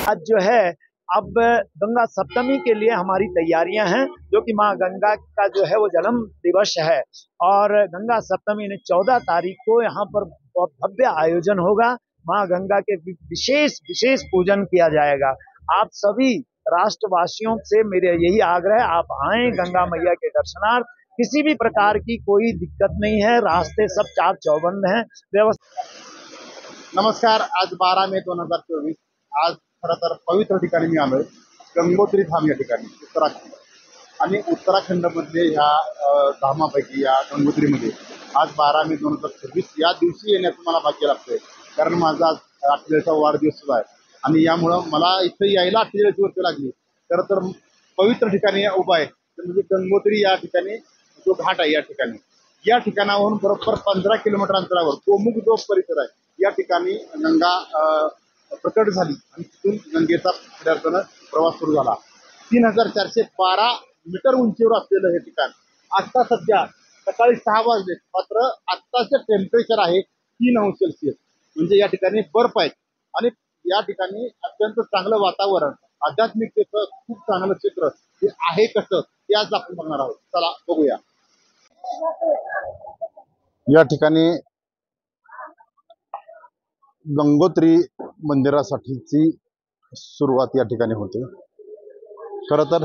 आज जो है अब गंगा सप्तमी के लिए हमारी तैयारियां हैं, जो कि माँ गंगा का जो है वो जन्म दिवस है। और गंगा सप्तमी ने 14 तारीख को यहाँ पर बहुत भव्य आयोजन होगा। माँ गंगा के विशेष विशेष पूजन किया जाएगा। आप सभी राष्ट्रवासियों से मेरे यही आग्रह, आप आए गंगा मैया के दर्शनार्थ। किसी भी प्रकार की कोई दिक्कत नहीं है, रास्ते सब चाक चौबंद हैं। नमस्कार, आज 12 मे 2024 आज खरं तर पवित्र ठिकाणी मी आलोय, गंगोत्री धाम या ठिकाणी उत्तराखंड। आणि उत्तराखंडमध्ये ह्या धामापैकी या गंगोत्रीमध्ये आज 12 मे 2026 या दिवशी येण्याचं मला भाग्य लागतंय, कारण माझा आज 48वा वाढदिवस सुद्धा आहे आणि यामुळं मला इथं यायला 48 वर्ष लागली। खरं तर पवित्र ठिकाणी उभा आहे, म्हणजे गंगोत्री या ठिकाणी जो घाट आहे या ठिकाणावरून बरोबर 15 किलोमीटर अंतरावर गोमुख जो परिसर आहे या ठिकाणी गंगा प्रकट झाली आणि तिथून गंगेचा खऱ्या अर्थानं प्रवास सुरू झाला। 3412 मीटर उंचीवर असलेलं हे ठिकाण आता सध्या सकाळी 6 वाजले, मात्र आत्ताचं टेम्परेचर आहे 3 अंश सेल्सिअस, म्हणजे या ठिकाणी बर्फ आहे आणि या ठिकाणी अत्यंत चांगलं वातावरण, आध्यात्मिकतेचं खूप चांगलं चित्र हे आहे कसं ते आज आपण बघणार आहोत। चला बघूया। या ठिकाणी गंगोत्री मंदिरासाठीची सुरुवात या ठिकाणी होते। खरं तर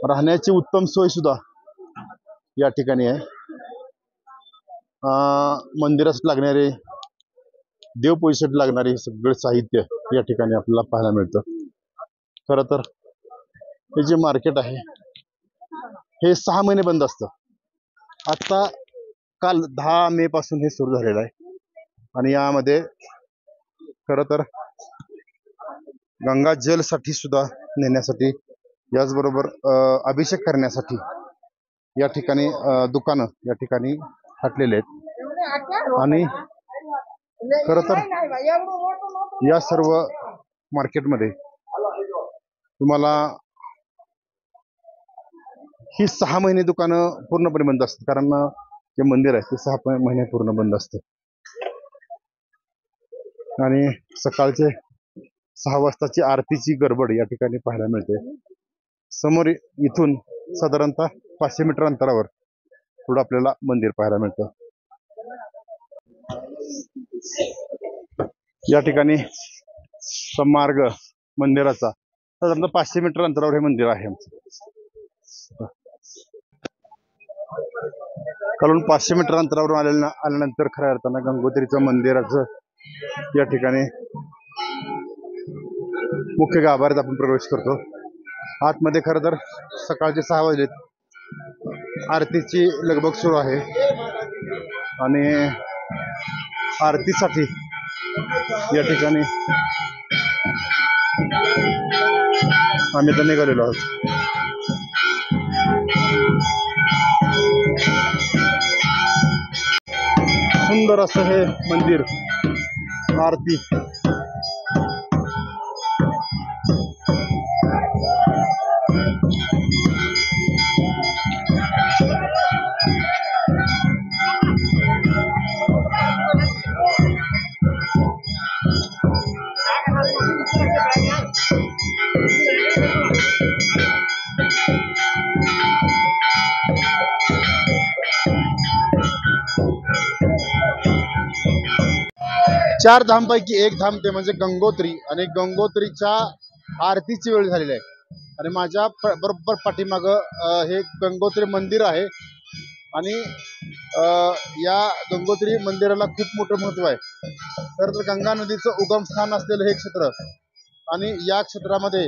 राहण्याची उत्तम सोय सुद्धा या ठिकाणी आहे। मंदिरासाठी लागणारे, देवपूजेसाठी लागणारे सगळे साहित्य या ठिकाणी आपल्याला पाहायला मिळतं। खरं तर हे जे मार्केट आहे हे 6 महिने बंद असतं। आता काल 10 मे पासून हे सुरू झालेलं आहे आणि यामध्ये खरं तर गंगा जल साठी सुद्धा नेण्यासाठी, याचबरोबर अभिषेक करण्यासाठी या ठिकाणी दुकानं या ठिकाणी थाटलेले आहेत। आणि खरं तर या सर्व मार्केटमध्ये तुम्हाला ही 6 महिने दुकानं पूर्णपणे बंद असतात, कारण जे मंदिर आहे ते 6 महिने पूर्ण बंद असते। आणि सकाळचे 6 वाजताची आरतीची गडबड या ठिकाणी पाहायला मिळते। समोर इथून साधारणतः 500 मीटर अंतरावर पुढे आपल्याला मंदिर पाहायला मिळतं। या ठिकाणी मार्ग मंदिराचा साधारणतः 500 मीटर अंतरावर हे मंदिर आहे आमचं। खालून 500 मीटर अंतरावरून आल्यानंतर खऱ्या अर्थानं गंगोत्रीचं मंदिराचं या ठिकाणी मुख्य गाभाऱ्यात आपण प्रवेश करतो। आतमध्ये खरं तर सकाळचे 6 वाजलेत, आरतीची लगबग सुरू आहे आणि आरतीसाठी या ठिकाणी आम्ही तर निघालेलो आहोत। सुंदर असं हे मंदिर, आरती चार धामपैकी एक धाम ते म्हणजे गंगोत्री, आणि गंगोत्रीच्या आरतीची वेळ झालेली आहे आणि माझ्या बरोबर पाठीमाग हे गंगोत्री मंदिर आहे आणि या गंगोत्री मंदिराला खूप मोठं महत्व आहे। तर गंगा नदीचं उगम स्थान असलेलं हे क्षेत्र आणि या क्षेत्रामध्ये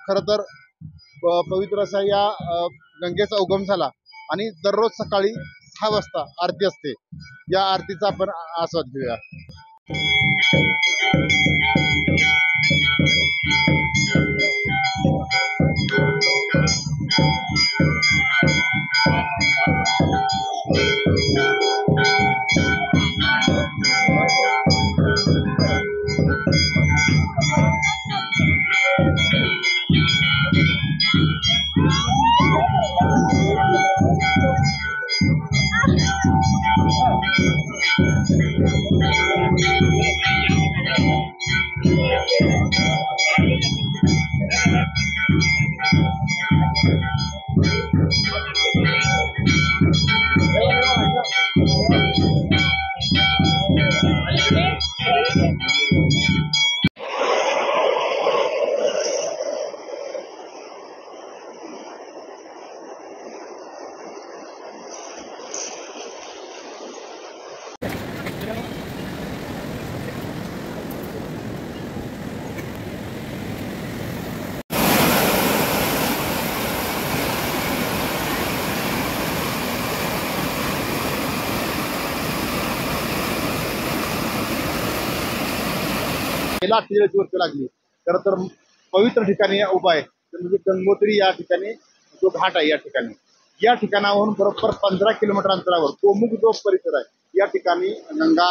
खरं तर पवित्र असा या गंगेचा उगम झाला आणि दररोज सकाळी 6 वाजता आरती असते। या आरतीचा आपण आस्वाद घेऊया। गेल्या 48 वर्ष लागली. खरं तर पवित्र ठिकाणी उभा आहे म्हणजे गंगोत्री या ठिकाणी जो घाट आहे या ठिकाणी, या ठिकाणावरून बरोबर 15 किलोमीटर अंतरावर गोमुख जो परिसर आहे या ठिकाणी गंगा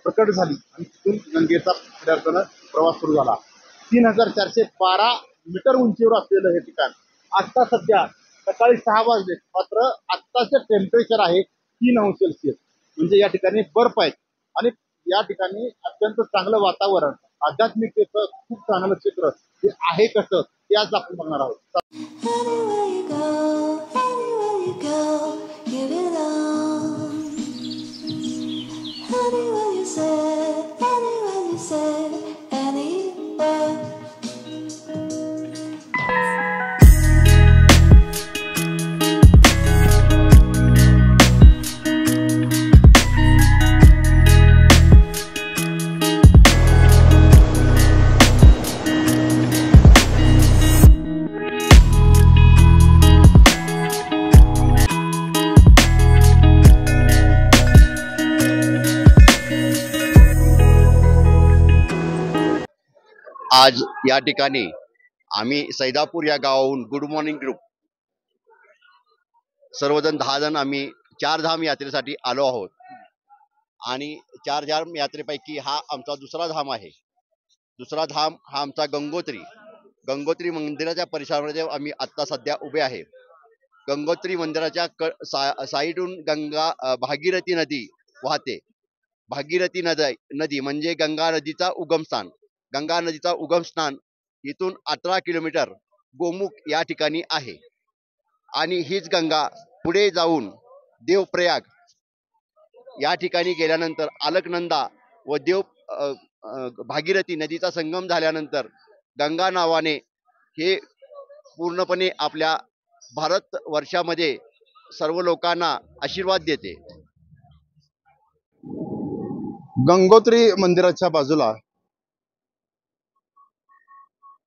प्रकट झाली आणि तिथून गंगेचा खऱ्या अर्थानं प्रवास सुरू झाला. 3412 मीटर उंचीवर असलेलं हे ठिकाण आता सध्या सकाळी 6 वाजले, मात्र आत्ताचं टेम्परेचर आहे 3 अंश सेल्सिअस. म्हणजे या ठिकाणी बर्फ आहे आणि या ठिकाणी अत्यंत चांगलं वातावरण, आध्यात्मिकतेचं खूप चांगलं चित्र हे आहे कसं ते आज आपण बघणार आहोत. आज या ठिकाणी आम्ही सैदापूर या गावाहून गुड मॉर्निंग ग्रुप सर्वजण 10 जण आम्ही 4 धाम यात्रेसाठी आलो आहोत आणि 4 धाम यात्रेपैकी हा आमचा दुसरा धाम आहे. दुसरा धाम हा आमचा गंगोत्री मंदिराच्या परिसरामध्ये आम्ही आता सध्या उभे आहे. गंगोत्री मंदिराच्या साईडून गंगा भागीरथी नदी वाहते. भागीरथी नदी म्हणजे गंगा नदीचा उगमस्थान. गंगा नदीचा उगमस्थान इथून 18 किलोमीटर गोमुख या ठिकाणी आहे आणि हीच गंगा पुढे जाऊन देवप्रयाग या ठिकाणी गेल्यानंतर अलकनंदा व भागीरथी नदीचा संगम झाल्यानंतर गंगा नावाने हे पूर्णपणे आपल्या भारत वर्षामध्ये सर्व लोकांना आशीर्वाद देते. गंगोत्री मंदिराच्या बाजूला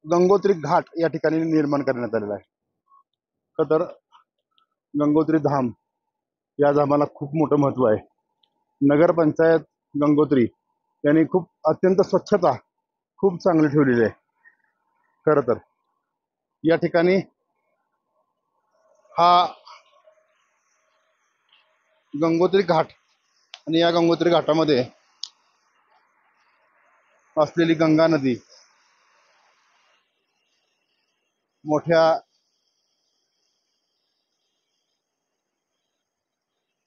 गंगोत्री घाट या ठिकाणी निर्माण करण्यात आलेला आहे. तर गंगोत्री धाम या धामाला खूप मोठं महत्व आहे. नगरपंचायत गंगोत्री यांनी अत्यंत स्वच्छता खूप चांगली ठेवलेली आहे. खरं तर या ठिकाणी हा गंगोत्री घाट आणि या गंगोत्री घाटामध्ये असलेली गंगा नदी मोठ्या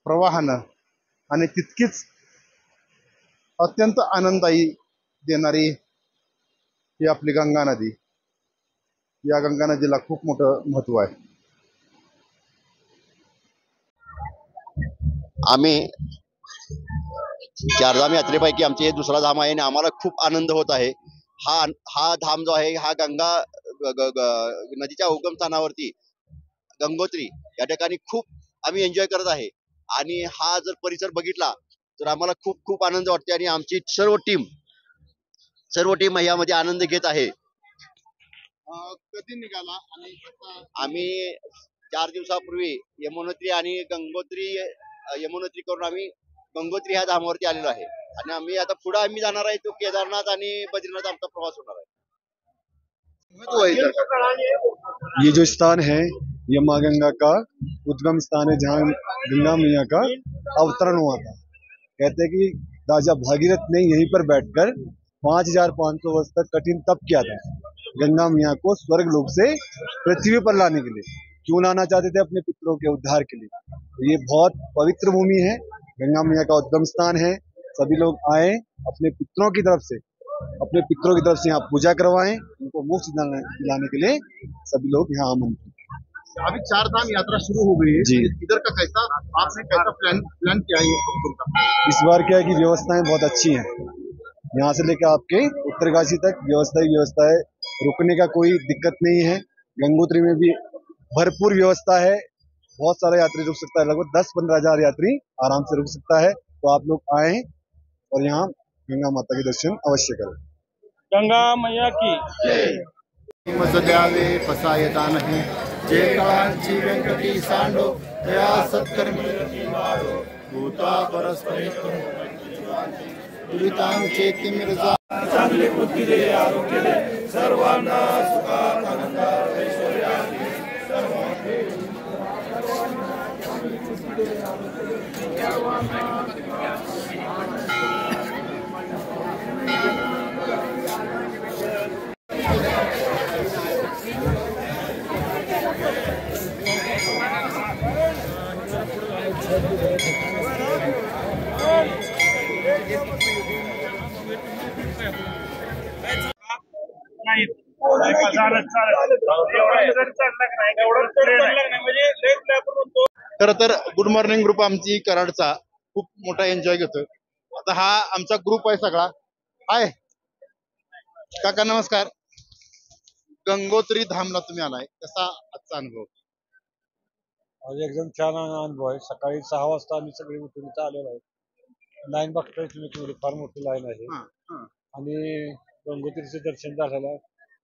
प्रवाहानं आणि तितकीच अत्यंत आनंददायी देणारी ही आपली गंगा नदी. या गंगा नदीला खूप मोठं महत्व आहे. आम्ही 4 धाम यात्रेपैकी आमचे हे दुसरा धाम आहे आणि आम्हाला खूप आनंद होत आहे. हा धाम जो आहे हा गंगा नदीच्या उगमस्थानावरती गंगोत्री या ठिकाणी खूप आम्ही एन्जॉय करत आहे आणि हा जर परिसर बघितला तर आम्हाला खूप खूप आनंद वाटते आणि आमची सर्व टीम यामध्ये आनंद घेत आहे. कधी निघाला? आणि आम्ही 4 दिवसापूर्वी यमुनोत्री करून आम्ही गंगोत्री ह्या धामावरती आलेलो आहे आणि आम्ही आता पुढे आम्ही जाणार आहे तो केदारनाथ आणि बद्रीनाथ आमचा प्रवास होणार आहे. ये जो स्थान है ये माँ गंगा का उद्गम स्थान है जहाँ गंगा मैया का अवतरण हुआ था. कहते हैं कि राजा भागीरथ ने यहीं पर बैठकर 5500 वर्ष तक कठिन तप किया था गंगा मैया को स्वर्ग लोक से पृथ्वी पर लाने के लिए. क्यों लाना चाहते थे? अपने पितरों के उद्धार के लिए. तो ये बहुत पवित्र भूमि है, गंगा मैया का उद्गम स्थान है. सभी लोग आए अपने पितरों की तरफ से यहाँ पूजा करवाएं, उनको मोक्ष दिलाने के लिए सभी लोग यहाँ आमंत्रित. अभी 4 धाम यात्रा शुरू हो गई है जी. इधर का आपने कैसा प्लान किया है? इस बार क्या है कि व्यवस्थाएं बहुत अच्छी हैं. यहाँ से लेकर आपके उत्तरकाशी तक व्यवस्था है. रुकने का कोई दिक्कत नहीं है. गंगोत्री में भी भरपूर व्यवस्था है. बहुत सारे यात्री रुक सकता है. लगभग 10-15 हजार यात्री आराम से रुक सकता है. तो आप लोग आए और यहाँ गंगा माता के दर्शन अवश्य करें. गंगा मैया की मज द्यावे फसायता नाही जे काळांची व्यंकटी सांडो त्या सत्कर्मी भूता परस्परे दुरितांचे मिर्जा चांगली बुद्धी दे, आरोग्य दे, सर्वांना सुखात आनंदात ऐश्वर्यात घे. खरं तर गुड मॉर्निंग ग्रुप आमची कराडचा खूप मोठा एन्जॉय घेतोय. आता हा आमचा ग्रुप आहे सगळा. हाय काका, नमस्कार. गंगोत्री धामला तुम्ही आलाय, कसा आजचा अनुभव? आज एकदम छान अनुभव आहे. सकाळी 6 वाजता आम्ही सगळे उठून इथं आलेलो आहे. लाईन बघताय तुम्ही, थोडी फार मोठी लाईन आहे आणि गंगोत्रीचं दर्शन झालेलं आहे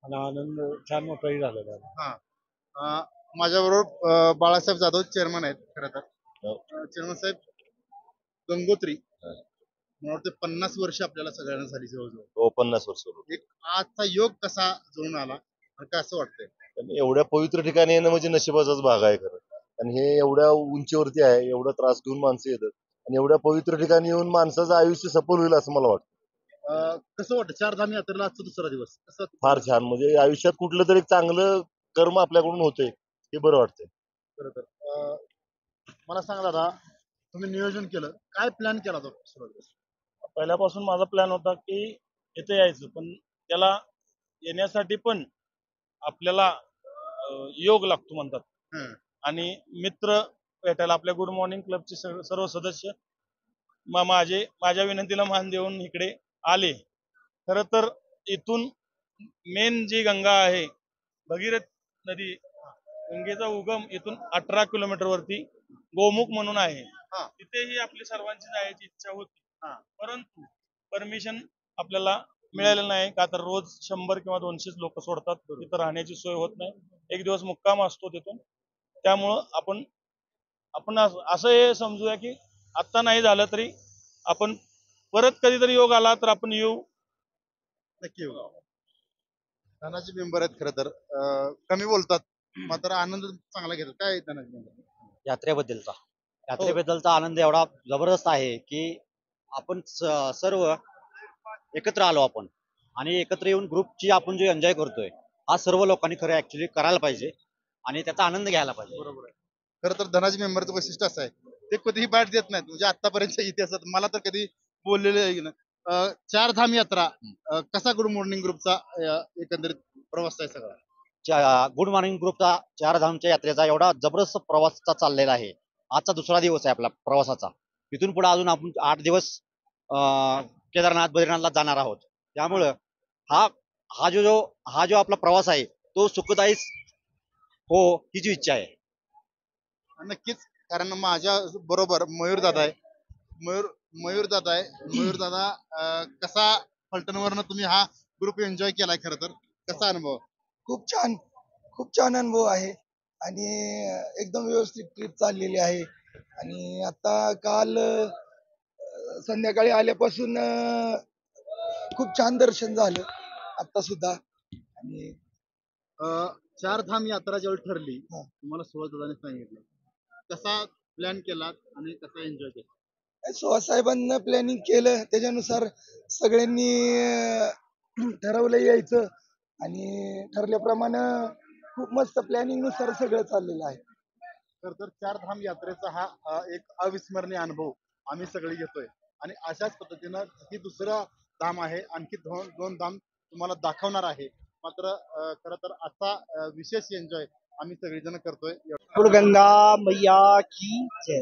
आणि आनंद छान मोठाही झालेला आहे. माझ्या बरोबर बाळासाहेब जाधव चेअरमन आहेत. खरं तर चेअरमन साहेब, गंगोत्री मला वाटतं 50 वर्ष आपल्याला सगळ्यांना झाली जवळजवळ. हो, 50 वर्ष. एक आजचा योग कसा जुळून आला आणि काय असं वाटतंय? एवढ्या पवित्र ठिकाणी येणं म्हणजे नशिबाचाच भाग आहे खरं. आणि हे एवढ्या उंचीवरती आहे, एवढा त्रास घेऊन माणसं येतात आणि एवढ्या पवित्र ठिकाणी येऊन माणसाचं आयुष्य सफल होईल असं मला वाटतं. कसं वाटतं चारधाम यात्रेला आजचा दुसरा दिवस कसं? फार छान. म्हणजे आयुष्यात कुठलं तरी चांगलं कर्म आपल्याकडून होतंय हे बरं वाटतंय. खरं तर मला सांगा दादा, तुम्ही नियोजन केलं, काय प्लॅन केला तो सुरुवातीला? पहिल्यापासून माझा प्लॅन होता की इथे यायचं, पण त्याला येण्यासाठी पण आपल्याला योग लागतो म्हणतात. आणि मित्र भेटायला आपल्या गुड मॉर्निंग क्लबचे सर्व सदस्य माझ्या विनंतीला मान देऊन इकडे आले. खरं तर इथून मेन जी गंगा आहे, भगीरथ नदी, गंगेचा उगम इथून 18 किलोमीटर वरती गोमुख म्हणून आहे. तिथेही आपली सर्वांची जायची इच्छा होती, परंतु परमिशन आपल्याला मिळालेलं नाही. का तर रोज 100 किंवा 200 लोक सोडतात, तिथं राहण्याची सोय होत नाही. एक दिवस मुक्काम असतो तिथून. त्यामुळं आपण असं हे समजूया की आत्ता नाही झालं तरी आपण परत कधीतरी योग आला तर आपण येऊ, नक्की येऊ. धनाजी मेंबर आहेत खरं तर, कमी बोलतात मात्र आनंद चांगला घेतात. काय धनाजी मेंबर? यात्रेबद्दलचा आनंद एवढा जबरदस्त आहे की आपण सर्व एकत्र आलो आपण, आणि एकत्र येऊन ग्रुपची आपण जो एन्जॉय करतोय हा सर्व लोकांनी खरं ऍक्च्युली करायला पाहिजे आणि त्याचा आनंद घ्यायला पाहिजे. बरोबर आहे. खरं तर धनाजी मेंबरचं वैशिष्ट्य असं आहे, ते कधीही बॅट देत नाहीत. म्हणजे आतापर्यंतच्या इतिहासात मला तर कधी बोललेले आहे ना. चारधाम यात्रा कसा गुड मॉर्निंग ग्रुपचा एकंदरीत प्रवास आहे सगळा? गुड मॉर्निंग ग्रुपचा चारधामच्या यात्रेचा एवढा जबरदस्त प्रवास चाललेला आहे. आजचा दुसरा दिवस आहे आपला प्रवासाचा. इथून पुढे अजून आपण 8 दिवस केदारनाथ बद्रीनाथला जाणार आहोत. त्यामुळं हा जो आपला प्रवास आहे तो सुखदायी हो ही जी इच्छा आहे. नक्कीच, कारण माझ्या बरोबर मयूर दादा आहे. मयूर दादा, कसा फलटणवरनं तुम्ही हा ग्रुप एन्जॉय केलाय? खरं तर कसा अनुभव? खूप छान अनुभव आहे आणि एकदम व्यवस्थित ट्रिप चाललेली आहे. आणि आता काल संध्याकाळी आल्यापासून खूप छान दर्शन झालं आता सुद्धा. आणि चारधाम यात्रा ज्यावेळी ठरली, तुम्हाला सुहास दादाने सांगितलं, कसा प्लॅन केला आणि कसा एन्जॉय केला? सुहाससाहेबांना प्लॅनिंग केलं, त्याच्यानुसार सगळ्यांनी ठरवलं यायचं आणि ठरल्याप्रमाणे खूप मस्त प्लॅनिंग नुसार सगळं चाललेलं आहे. तर चारधाम यात्रेचा हा एक अविस्मरणीय अनुभव आम्ही सगळे घेतोय आणि अशाच पद्धतीनं ही दुसरा धाम आहे, आणखी दोन धाम तुम्हाला दाखवणार आहे. मात्र खरं तर असा विशेष एन्जॉय आम्ही सगळेजण करतोय. गंगा मैया की जय.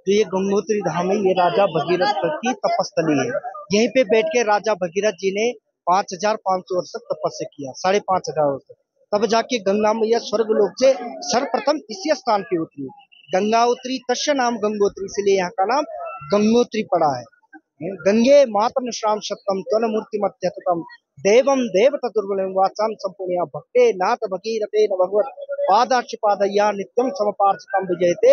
तो ये गंगोत्री धाम है, ये राजा भगीरथ की तपस्थली है. यहीं पे बैठ के राजा भगीरथ जी ने 5500 वर्ष तक तपस्या किया, 5500 वर्ष तक. तब जाके गंगा मैया स्वर्ग लोक से सर्वप्रथम इसी स्थान पे उतरी. गंगा उतरी तस्य नाम गंगोत्री, इसलिए यहाँ का नाम गंगोत्री पड़ा है. गंगे मातम श्राम सत्यम त्वन मूर्ति मत्यतम देवम देवता दुर्बलम वाचाम संपूर्ण भक्ते नाथ भगीरथे न भगवत पादाक्षि पादया नित्यम समपार्षितम विजयते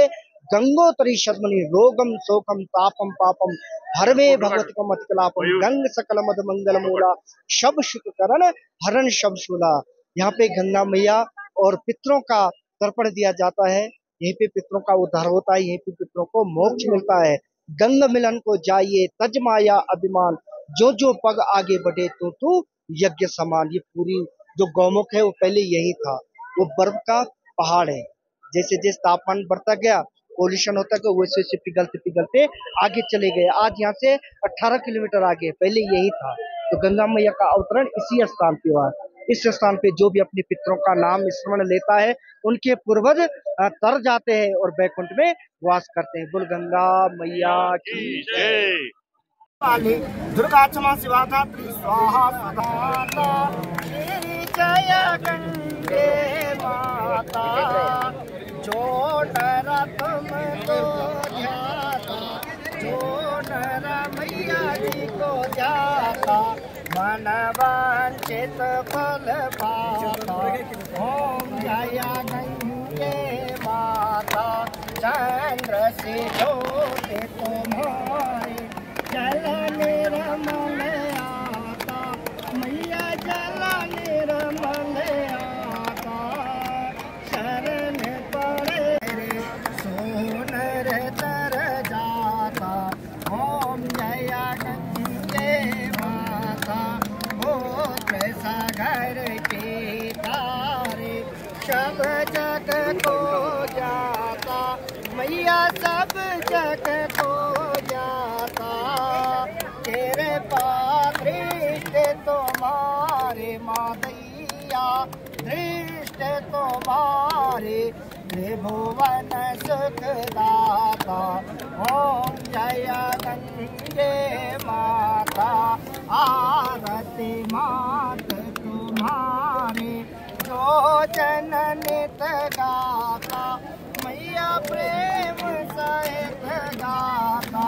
गंगोत्री शर्मणि रोगम शोकम तापम पापम हरवे भगवतिकम अतिकलापम गंग सकल मद मंगल मूला शब शुक करण हरण शब शूला। यहाँ पे गंगा मैया और पितरों का तर्पण दिया जाता है। यहीं पे पितरों का उद्धार होता है, यहीं पे पितरों को मोक्ष मिलता है। गंग मिलन को जाइए तज माया अभिमान, जो जो पग आगे बढ़े तो यज्ञ समान। ये पूरी जो गौमुख है वो पहले यही था, वो बर्फ का पहाड़ है। जैसे जैसे तापमान बढ़ता गया, पोल्यूशन होता गया, वैसे वैसे पिघलते पिघलते आगे चले गए। आज यहाँ से 18 किलोमीटर आगे पहले यही था। तो गंगा मैया का अवतरण इसी स्थान पे हुआ। इस स्थान पे जो भी अपने पितरों का नाम स्मरण लेता है, उनके पूर्वज तर जाते हैं और बैकुंठ में वास करते हैं। बोल गंगा मैया की जय। दुर्गा क्षमा शिवा धात्री स्वाहा सदा श्री जय गंगे माता, जो नर तुमको ध्याता, जो नर मैया जी को जाता, मन वांछित फल पाता। ओम जय गंगे माता, चंद्र से ज्योति तुम्हारे, जल निर्मल आता, मैया जल निर्मल आता, शरण पड़े रे सोनर तर जाता। ओम जय गंगे माता, गोत्र सागर के तारे, सब जग को जाता, मैया सब जग को जाता। तेरे पास दृष्ट तुम्हारे मादैया, दृष्ट तुम्हारे त्रिभुवन सुखदाता। ओम जय गंगे माता, आरती मात तुम्हारे, जो जननित गाता, मैया प्रेम सहित गाता।